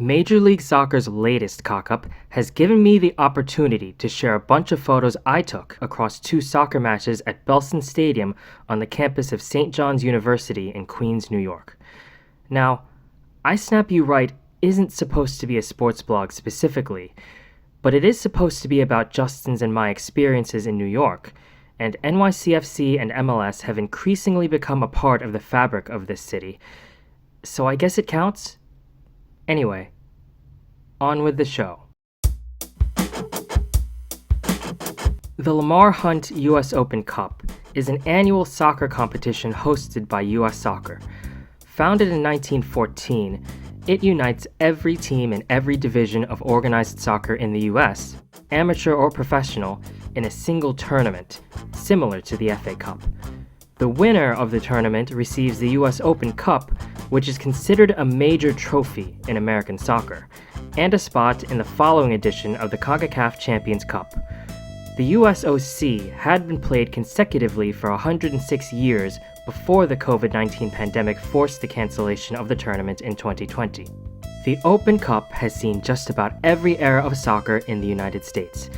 Major League Soccer's latest cock-up has given me the opportunity to share a bunch of photos I took across two soccer matches at Belson Stadium on the campus of St. John's University in Queens, New York. Now, I Snap You Right isn't supposed to be a sports blog specifically, but it is supposed to be about Justin's and my experiences in New York, and NYCFC and MLS have increasingly become a part of the fabric of this city, so I guess it counts? Anyway, on with the show. The Lamar Hunt U.S. Open Cup is an annual soccer competition hosted by U.S. Soccer. Founded in 1914, it unites every team in every division of organized soccer in the U.S., amateur or professional, in a single tournament, similar to the FA Cup. The winner of the tournament receives the U.S. Open Cup, which is considered a major trophy in American soccer, and a spot in the following edition of the CONCACAF Champions Cup. The USOC had been played consecutively for 106 years before the COVID-19 pandemic forced the cancellation of the tournament in 2020. The Open Cup has seen just about every era of soccer in the United States.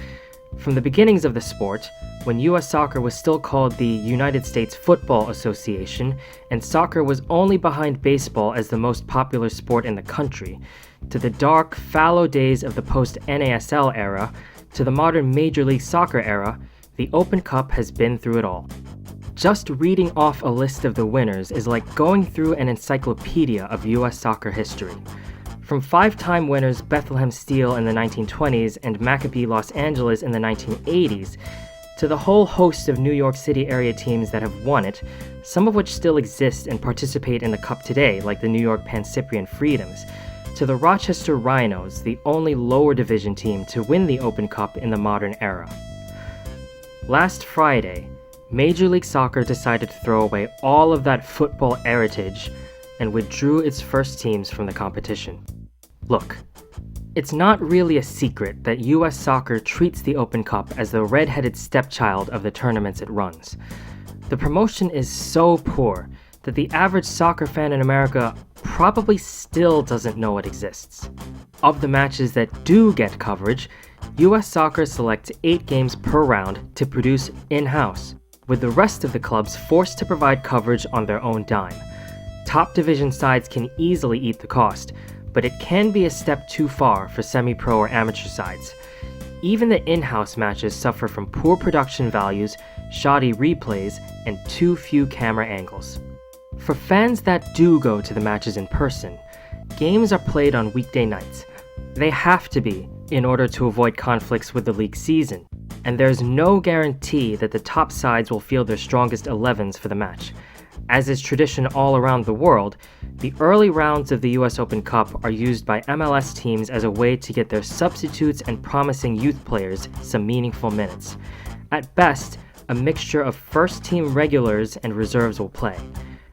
From the beginnings of the sport, when U.S. Soccer was still called the United States Football Association, and soccer was only behind baseball as the most popular sport in the country, to the dark, fallow days of the post-NASL era, to the modern Major League Soccer era, the Open Cup has been through it all. Just reading off a list of the winners is like going through an encyclopedia of U.S. soccer history. From five-time winners Bethlehem Steel in the 1920s and Maccabi Los Angeles in the 1980s, to the whole host of New York City area teams that have won it, some of which still exist and participate in the Cup today, like the New York Pan-Cyprian Freedoms, to the Rochester Rhinos, the only lower division team to win the Open Cup in the modern era. Last Friday, Major League Soccer decided to throw away all of that football heritage and withdrew its first teams from the competition. Look, it's not really a secret that U.S. Soccer treats the Open Cup as the red-headed stepchild of the tournaments it runs. The promotion is so poor that the average soccer fan in America probably still doesn't know it exists. Of the matches that do get coverage, U.S. Soccer selects 8 games per round to produce in-house, with the rest of the clubs forced to provide coverage on their own dime. Top division sides can easily eat the cost, but it can be a step too far for semi-pro or amateur sides. Even the in-house matches suffer from poor production values, shoddy replays, and too few camera angles. For fans that do go to the matches in person, games are played on weekday nights. They have to be, in order to avoid conflicts with the league season, and there's no guarantee that the top sides will field their strongest 11s for the match. As is tradition all around the world, the early rounds of the US Open Cup are used by MLS teams as a way to get their substitutes and promising youth players some meaningful minutes. At best, a mixture of first-team regulars and reserves will play.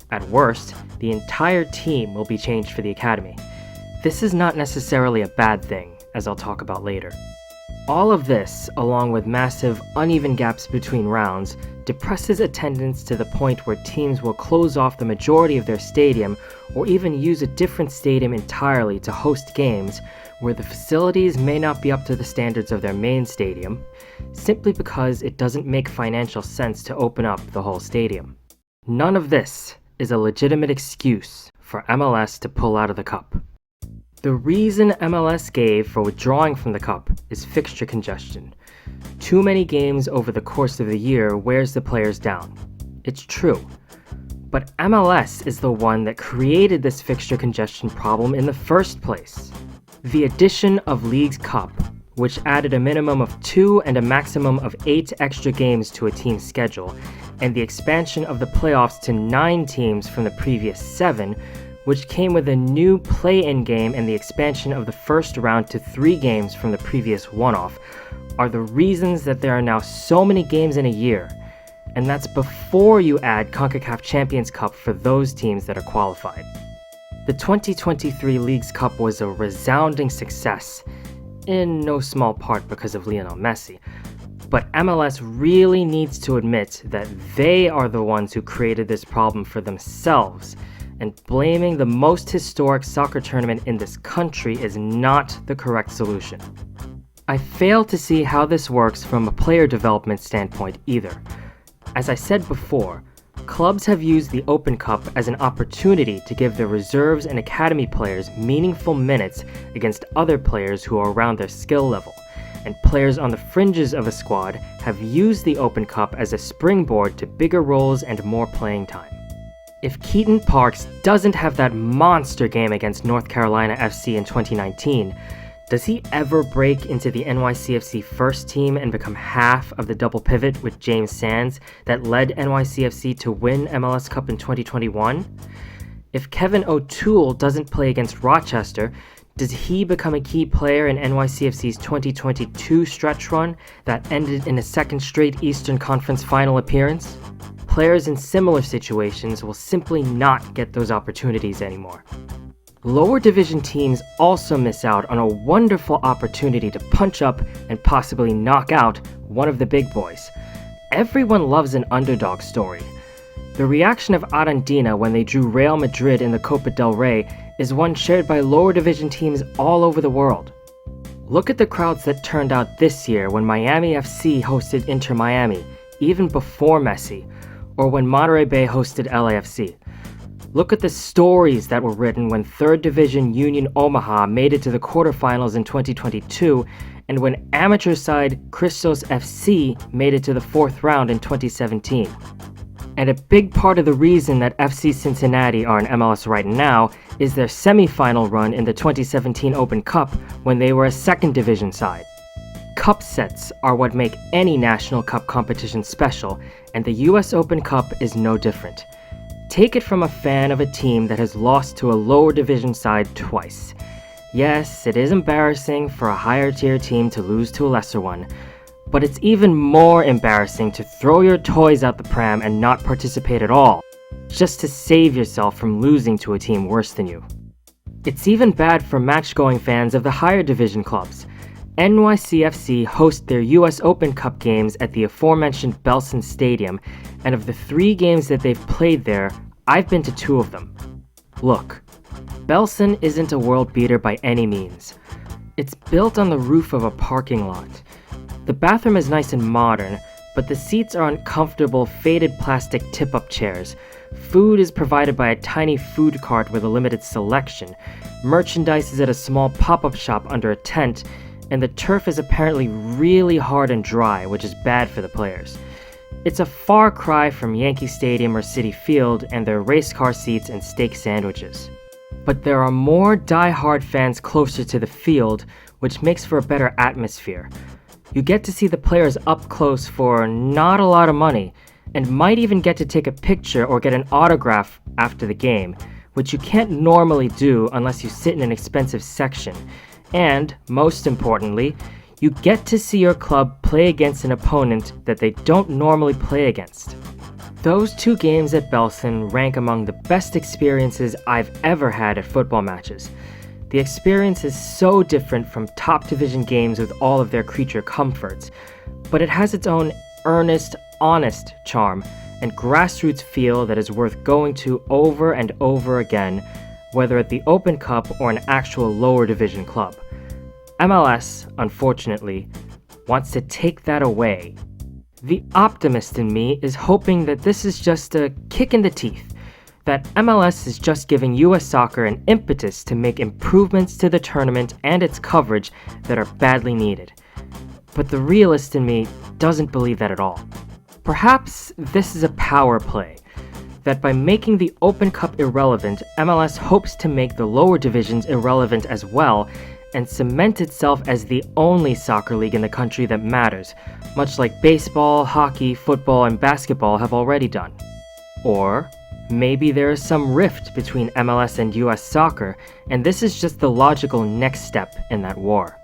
At worst, the entire team will be changed for the academy. This is not necessarily a bad thing, as I'll talk about later. All of this, along with massive, uneven gaps between rounds, depresses attendance to the point where teams will close off the majority of their stadium or even use a different stadium entirely to host games where the facilities may not be up to the standards of their main stadium, simply because it doesn't make financial sense to open up the whole stadium. None of this is a legitimate excuse for MLS to pull out of the Cup. The reason MLS gave for withdrawing from the Cup is fixture congestion. Too many games over the course of the year wears the players down. It's true. But MLS is the one that created this fixture congestion problem in the first place. The addition of League's Cup, which added a minimum of 2 and a maximum of 8 extra games to a team's schedule, and the expansion of the playoffs to 9 teams from the previous 7, which came with a new play-in game and the expansion of the first round to 3 games from the previous one-off, are the reasons that there are now so many games in a year. And that's before you add CONCACAF Champions Cup for those teams that are qualified. The 2023 Leagues Cup was a resounding success, in no small part because of Lionel Messi. But MLS really needs to admit that they are the ones who created this problem for themselves, and blaming the most historic soccer tournament in this country is not the correct solution. I fail to see how this works from a player development standpoint either. As I said before, clubs have used the Open Cup as an opportunity to give their reserves and academy players meaningful minutes against other players who are around their skill level, and players on the fringes of a squad have used the Open Cup as a springboard to bigger roles and more playing time. If Keaton Parks doesn't have that monster game against North Carolina FC in 2019, does he ever break into the NYCFC first team and become half of the double pivot with James Sands that led NYCFC to win MLS Cup in 2021? If Kevin O'Toole doesn't play against Rochester, does he become a key player in NYCFC's 2022 stretch run that ended in a second straight Eastern Conference final appearance? Players in similar situations will simply not get those opportunities anymore. Lower division teams also miss out on a wonderful opportunity to punch up and possibly knock out one of the big boys. Everyone loves an underdog story. The reaction of Arandina when they drew Real Madrid in the Copa del Rey is one shared by lower division teams all over the world. Look at the crowds that turned out this year when Miami FC hosted Inter Miami, even before Messi, or when Monterrey Bay hosted LAFC. Look at the stories that were written when 3rd Division Union Omaha made it to the quarterfinals in 2022, and when amateur side Christos FC made it to the 4th round in 2017. And a big part of the reason that FC Cincinnati are in MLS right now is their semi-final run in the 2017 Open Cup when they were a 2nd Division side. Cup sets are what make any National Cup competition special, and the US Open Cup is no different. Take it from a fan of a team that has lost to a lower division side twice. Yes, it is embarrassing for a higher tier team to lose to a lesser one, but it's even more embarrassing to throw your toys out the pram and not participate at all, just to save yourself from losing to a team worse than you. It's even bad for match-going fans of the higher division clubs. NYCFC host their US Open Cup games at the aforementioned Belson Stadium, and of the 3 games that they've played there, I've been to 2 of them. Look, Belson isn't a world beater by any means. It's built on the roof of a parking lot. The bathroom is nice and modern, but the seats are uncomfortable faded plastic tip-up chairs. Food is provided by a tiny food cart with a limited selection. Merchandise is at a small pop-up shop under a tent, and the turf is apparently really hard and dry, which is bad for the players. It's a far cry from Yankee Stadium or Citi Field and their race car seats and steak sandwiches. But there are more die-hard fans closer to the field, which makes for a better atmosphere. You get to see the players up close for not a lot of money, and might even get to take a picture or get an autograph after the game, which you can't normally do unless you sit in an expensive section. And, most importantly, you get to see your club play against an opponent that they don't normally play against. Those 2 games at Belson rank among the best experiences I've ever had at football matches. The experience is so different from top division games with all of their creature comforts, but it has its own earnest, honest charm and grassroots feel that is worth going to over and over again, whether at the Open Cup or an actual lower division club. MLS, unfortunately, wants to take that away. The optimist in me is hoping that this is just a kick in the teeth, that MLS is just giving US soccer an impetus to make improvements to the tournament and its coverage that are badly needed. But the realist in me doesn't believe that at all. Perhaps this is a power play, that by making the Open Cup irrelevant, MLS hopes to make the lower divisions irrelevant as well, and cement itself as the only soccer league in the country that matters, much like baseball, hockey, football, and basketball have already done. Or maybe there is some rift between MLS and US soccer, and this is just the logical next step in that war.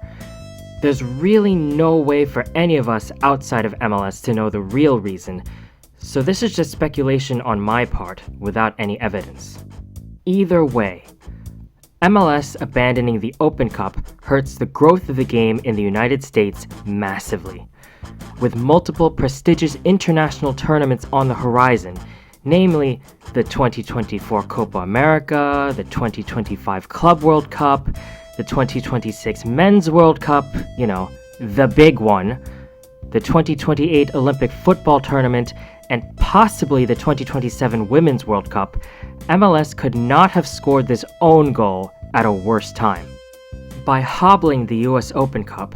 There's really no way for any of us outside of MLS to know the real reason, so this is just speculation on my part without any evidence. Either way, MLS abandoning the Open Cup hurts the growth of the game in the United States massively. With multiple prestigious international tournaments on the horizon, namely the 2024 Copa America, the 2025 Club World Cup, the 2026 Men's World Cup, the big one, the 2028 Olympic football tournament, and possibly the 2027 Women's World Cup, MLS could not have scored this own goal at a worse time. By hobbling the US Open Cup,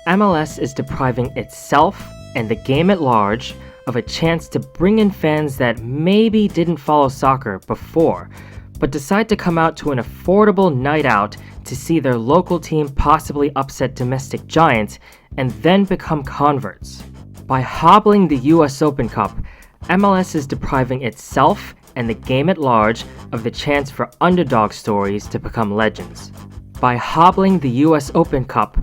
MLS is depriving itself and the game at large of a chance to bring in fans that maybe didn't follow soccer before, but decide to come out to an affordable night out to see their local team possibly upset domestic giants and then become converts. By hobbling the US Open Cup, MLS is depriving itself and the game at large of the chance for underdog stories to become legends. By hobbling the US Open Cup,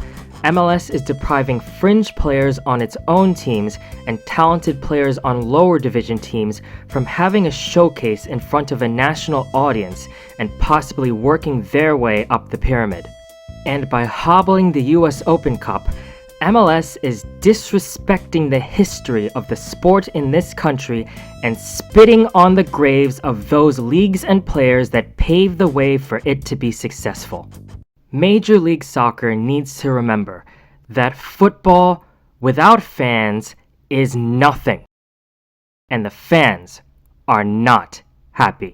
MLS is depriving fringe players on its own teams and talented players on lower division teams from having a showcase in front of a national audience and possibly working their way up the pyramid. And by hobbling the US Open Cup, MLS is disrespecting the history of the sport in this country and spitting on the graves of those leagues and players that paved the way for it to be successful. Major League Soccer needs to remember that football without fans is nothing, and the fans are not happy.